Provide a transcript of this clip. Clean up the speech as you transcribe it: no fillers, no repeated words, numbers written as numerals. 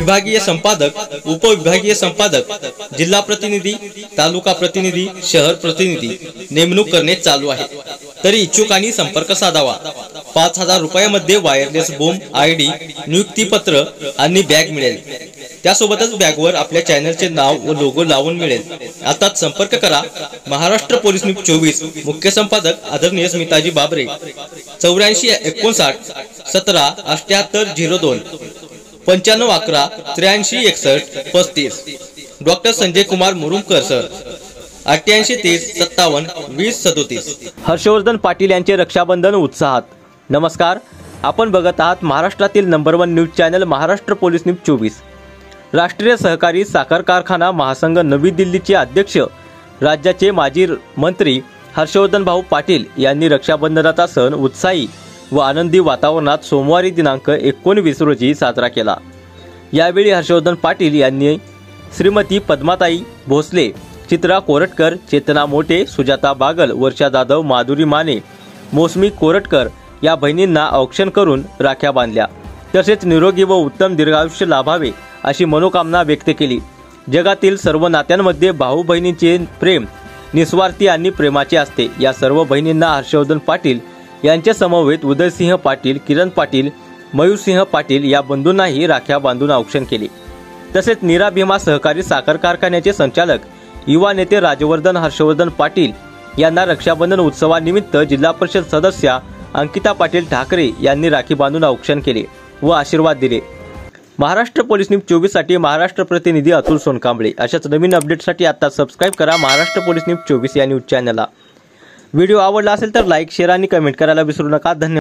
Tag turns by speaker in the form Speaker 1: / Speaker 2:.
Speaker 1: विभागीय संपादक, उपविभागीय संपादक, जिल्हा प्रतिनिधी, तालुका प्रतिनिधी, शहर प्रतिनिधी नेमणूक करणे चालू आहे। तरी इच्छुकांनी संपर्क साधावा। 5000 रुपयामध्ये वायरलेस बूम, आयडी, नियुक्तीपत्र आणि बॅग मिळेल। त्यासोबतच बॅगवर आपल्या चॅनलचे नाव व लोगो लावून मिळेल। आताच संपर्क करा। महाराष्ट्र पोलीस न्यूज 24 मुख्य संपादक आदरणीय स्मिताजी बाबरे 84 59 17 78 02 95 11 83 61 35। Doctor Sanjay Kumar Murumkar sir 88 30 57 20 37।
Speaker 2: हर्षवर्धन पाटील यांचे रक्षाबंधन उत्साहात। नमस्कार, आपण बघत आहात महाराष्ट्रातील number 1 news channel Maharashtra police news 24। राष्ट्रीय सहकारी साखर कारखाना महासंघ नवी दिल्लीचे अध्यक्ष राज्याचे माजी मंत्री हर्षवर्धन भाऊ पाटील यांनी रक्षाबंधनाचा सण उत्साही व आनंदी वातावरणात सोमवारी दिनांक 19 रोजी साजरा केला। यावेळी हर्षवर्धन पाटील यांनी श्रीमती पद्माताई भोसले, चित्रा कोरटकर, चेतना मोटे, सुजाता बागल, वर्षा जाधव, माधुरी माने, मौसमी कोरटकर या बहिणींना औक्षण करून राख्या बांधल्या। तसेच निरोगी व उत्तम दीर्घायुष्य लाभावे अशी मनोकामना व्यक्त केली। जगातील सर्व नात्यांमध्ये भाऊ बहिणींचे प्रेम निस्वार्थी आणि प्रेमाचे असते। या सर्व बहिणींना हर्षवर्धन पाटील यांच्या समवेत उदयसिंह पाटील, किरण पाटील, मयूरसिंह पाटील या बंधूंनाही राख्या बांधून औक्षण केले। तसेच नीरा भीमा सहकारी साखर कारखान्याचे संचालक युवा नेते राजवर्धन हर्षवर्धन पाटील यांना रक्षाबंधन उत्सवानिमित्त जिल्हा परिषद सदस्या अंकिता पाटील ठाकरे यांनी राखी बांधून औक्षण केले व आशीर्वाद दिले। महाराष्ट्र पोलीस न्यूज 24 साठी महाराष्ट्र प्रतिनिधी अतुल सोनकांबळे। अशाच नवीन अपडेटसाठी आता सबस्क्राइब करा महाराष्ट्र पोलीस न्यूज 24 या न्यूज चॅनलला। व्हिडिओ आवडला असेल तर लाईक, शेअर आणि कमेंट करायला विसरू नका। धन्यवाद।